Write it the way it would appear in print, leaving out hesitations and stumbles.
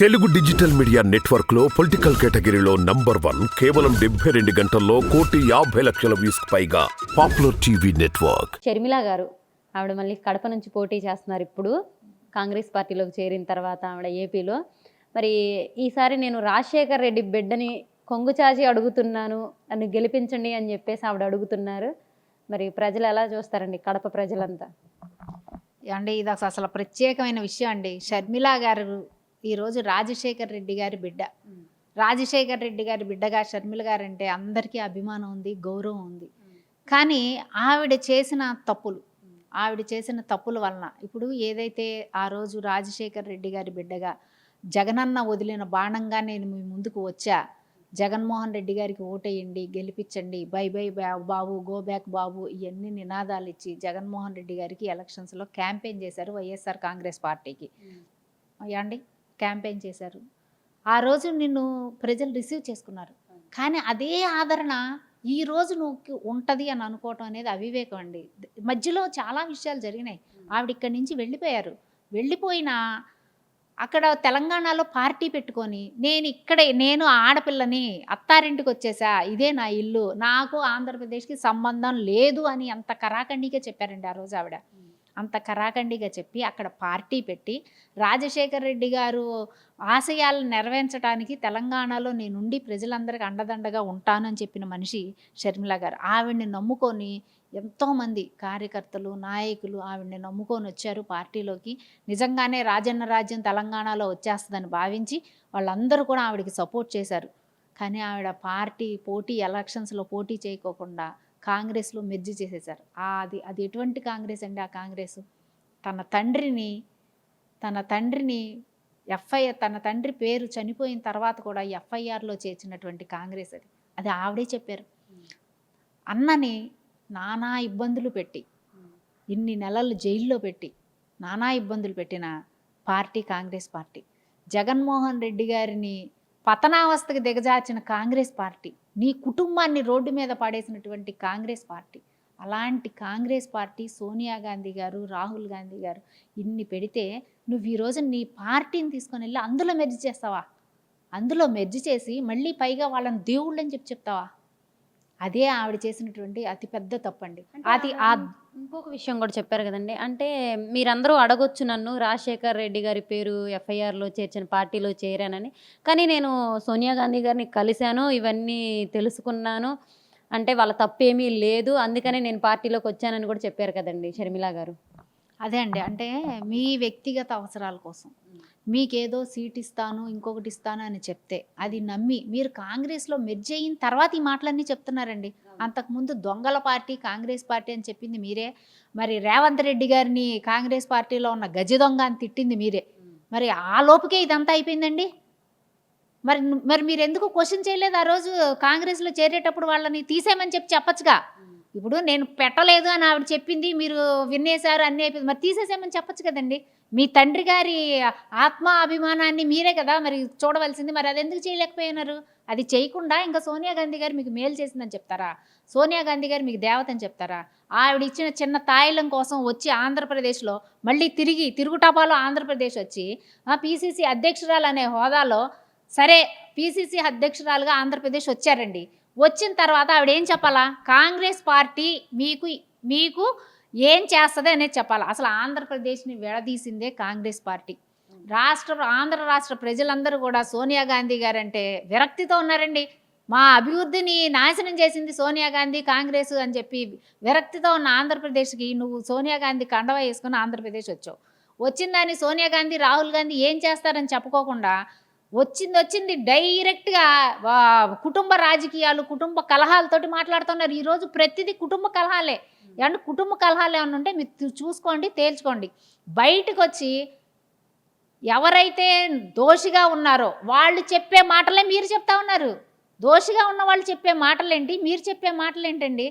Telugu digital media network లో political కేటగిరీలో number 1 కేవలం 72 గంటల్లో 1,50,00,000 వ్యూస్ పైగా పాపులర్ టీవీ నెట్వర్క్. షర్మిల గారు ఆవిడ మళ్ళీ కడప నుంచి పోటీ చేస్తున్నారు. ఇప్పుడు కాంగ్రెస్ పార్టీలోకి చేరిన తర్వాత ఆవిడ ఏపీలో మరి ఈసారి నేను రాజశేఖర్ రెడ్డి బిడ్డని కొంగుచాచి అడుగుతున్నాను, నన్ను గెలిపించండి అని చెప్పేసి ఆవిడ అడుగుతున్నారు. మరి ప్రజలు ఎలా చూస్తారండి, కడప ప్రజలంతా? అండి ఇది అసలు ప్రత్యేకమైన విషయం అండి. షర్మిల గారు ఈరోజు రాజశేఖర్ రెడ్డి గారి బిడ్డ. రాజశేఖర్ రెడ్డి గారి బిడ్డగా షర్మిల గారు అంటే అందరికీ అభిమానం ఉంది, గౌరవం ఉంది. కానీ ఆవిడ చేసిన తప్పుల వలన ఇప్పుడు ఏదైతే ఆ రోజు రాజశేఖర్ రెడ్డి గారి బిడ్డగా జగనన్న వదిలిన బాణంగా నేను మీ ముందుకు వచ్చా, జగన్మోహన్ రెడ్డి గారికి ఓటేయండి, గెలిపించండి, by by Babu, go back బాబు, ఇవన్నీ నినాదాలు ఇచ్చి జగన్మోహన్ రెడ్డి గారికి ఎలక్షన్స్లో క్యాంపెయిన్ చేశారు. వైఎస్ఆర్ కాంగ్రెస్ పార్టీకి అండి క్యాంపెయిన్ చేశారు. ఆ రోజు నిన్ను ప్రజలు రిసీవ్ చేసుకున్నారు. కానీ అదే ఆదరణ ఈరోజు నువ్వు ఉంటుంది అని అనుకోవటం అనేది అవివేకం అండి. మధ్యలో చాలా విషయాలు జరిగినాయి. ఆవిడ ఇక్కడి నుంచి వెళ్ళిపోయారు. వెళ్ళిపోయినా అక్కడ తెలంగాణలో పార్టీ పెట్టుకొని నేను ఆడపిల్లని అత్తారింటికి వచ్చేసా, ఇదే నా ఇల్లు, నాకు ఆంధ్రప్రదేశ్కి సంబంధం లేదు అని అంత కరాఖండిగా చెప్పారండి ఆ రోజు ఆవిడ. అంత కరాఖండిగా చెప్పి అక్కడ పార్టీ పెట్టి రాజశేఖర్ రెడ్డి గారు ఆశయాలను నెరవేర్చడానికి తెలంగాణలో నేనుండి ప్రజలందరికీ అండదండగా ఉంటానని చెప్పిన మనిషి షర్మిల గారు. ఆవిడ్ని నమ్ముకొని ఎంతోమంది కార్యకర్తలు, నాయకులు ఆవిడ్ని నమ్ముకొని వచ్చారు పార్టీలోకి. నిజంగానే రాజన్న రాజ్యం తెలంగాణలో వచ్చేస్తుందని భావించి వాళ్ళందరూ కూడా ఆవిడకి సపోర్ట్ చేశారు. కానీ ఆవిడ ఎలక్షన్స్లో పోటీ చేయకోకుండా కాంగ్రెస్లో మెర్జీ చేసేశారు. అది ఎటువంటి కాంగ్రెస్ అండి? ఆ కాంగ్రెస్ తన తండ్రి పేరు చనిపోయిన తర్వాత కూడా ఎఫ్ఐఆర్లో చేర్చినటువంటి కాంగ్రెస్ అది ఆవిడే చెప్పారు. అన్నని నానా ఇబ్బందులు పెట్టి, ఇన్ని నెలలు జైల్లో పెట్టి నానా ఇబ్బందులు పెట్టిన పార్టీ కాంగ్రెస్ పార్టీ. జగన్మోహన్ రెడ్డి గారిని పతనావస్థకు దిగజార్చిన కాంగ్రెస్ పార్టీ, నీ కుటుంబాన్ని రోడ్డు మీద పడేసినటువంటి కాంగ్రెస్ పార్టీ. అలాంటి కాంగ్రెస్ పార్టీ సోనియా గాంధీ గారు, రాహుల్ గాంధీ గారు ఇన్ని పెడితే నువ్వు ఈరోజు నీ పార్టీని తీసుకొని వెళ్ళి అందులో మెర్జీ చేస్తావా? అందులో మెర్జీ చేసి మళ్ళీ పైగా వాళ్ళని దేవుళ్ళని చెప్తావా? అదే ఆవిడ చేసినటువంటి అతిపెద్ద తప్పండి. ఇంకొక విషయం కూడా చెప్పారు కదండి, అంటే మీరందరూ అడగొచ్చు నన్ను రాజశేఖర్ రెడ్డి గారి పేరు ఎఫ్ఐఆర్లో చేర్చిన పార్టీలో చేరానని, కానీ నేను సోనియా గాంధీ గారిని కలిశాను, ఇవన్నీ తెలుసుకున్నాను, అంటే వాళ్ళ తప్పేమీ లేదు, అందుకనే నేను పార్టీలోకి వచ్చానని కూడా చెప్పారు కదండి షర్మిల గారు. అదే అండి, అంటే మీ వ్యక్తిగత అవసరాల కోసం మీకేదో సీట్ ఇస్తాను, ఇంకొకటి ఇస్తాను అని చెప్తే అది నమ్మి మీరు కాంగ్రెస్లో మెర్జ్ అయిన తర్వాత ఈ మాటలన్నీ చెప్తున్నారండి. అంతకుముందు దొంగల పార్టీ కాంగ్రెస్ పార్టీ అని చెప్పింది మీరే. మరి రేవంత్ రెడ్డి గారిని కాంగ్రెస్ పార్టీలో ఉన్న గజ దొంగ అని తిట్టింది మీరే. మరి ఆ లోపుకే ఇదంతా అయిపోయిందండి. మరి మీరు ఎందుకు క్వశ్చన్ చేయలేదు ఆ రోజు? కాంగ్రెస్లో చేరేటప్పుడు వాళ్ళని తీసేయమని చెప్పచ్చుగా. ఇప్పుడు నేను పెట్టలేదు అని ఆవిడ చెప్పింది, మీరు వినేశారు, అన్నీ అయిపోయింది, మరి తీసేసేమని చెప్పచ్చు కదండి. మీ తండ్రి గారి ఆత్మ అభిమానాన్ని మీరే కదా మరి చూడవలసింది. మరి అది ఎందుకు చేయలేకపోయినారు? అది చేయకుండా ఇంకా సోనియా గాంధీ గారు మీకు మేలు చేసిందని చెప్తారా? సోనియా గాంధీ గారు మీకు దేవత అని చెప్తారా? ఆవిడ ఇచ్చిన చిన్న తాయిలం కోసం వచ్చి ఆంధ్రప్రదేశ్లో మళ్ళీ తిరుగుటాపాలో ఆంధ్రప్రదేశ్ వచ్చి పిసిసి అధ్యక్షురాలు అనే హోదాలో, సరే పిసిసి అధ్యక్షురాలుగా ఆంధ్రప్రదేశ్ వచ్చారండి. వచ్చిన తర్వాత ఆవిడ ఏం చెప్పాలా? కాంగ్రెస్ పార్టీ మీకు ఏం చేస్తుంది అనేది చెప్పాలి. అసలు ఆంధ్రప్రదేశ్ని విడదీసిందే కాంగ్రెస్ పార్టీ. ఆంధ్ర రాష్ట్ర ప్రజలందరూ కూడా సోనియా గాంధీ గారు అంటే విరక్తితో ఉన్నారండి. మా అభివృద్ధిని నాశనం చేసింది సోనియా గాంధీ, కాంగ్రెస్ అని చెప్పి విరక్తితో ఉన్న ఆంధ్రప్రదేశ్కి నువ్వు సోనియా గాంధీ కండవ వేసుకుని ఆంధ్రప్రదేశ్ వచ్చావు. వచ్చిందని సోనియా గాంధీ, రాహుల్ గాంధీ ఏం చేస్తారని చెప్పుకోకుండా వచ్చింది డైరెక్ట్గా కుటుంబ రాజకీయాలు, కుటుంబ కలహాలతోటి మాట్లాడుతున్నారు. ఈరోజు ప్రతిదీ కుటుంబ కలహాలే. అంటే కుటుంబ కలహాలు ఏమన్నా ఉంటే మీరు చూసుకోండి, తేల్చుకోండి. బయటకు వచ్చి ఎవరైతే దోషిగా ఉన్నారో వాళ్ళు చెప్పే మాటలే మీరు చెప్తా ఉన్నారు. దోషిగా ఉన్న వాళ్ళు చెప్పే మాటలేంటి, మీరు చెప్పే మాటలేంటండి?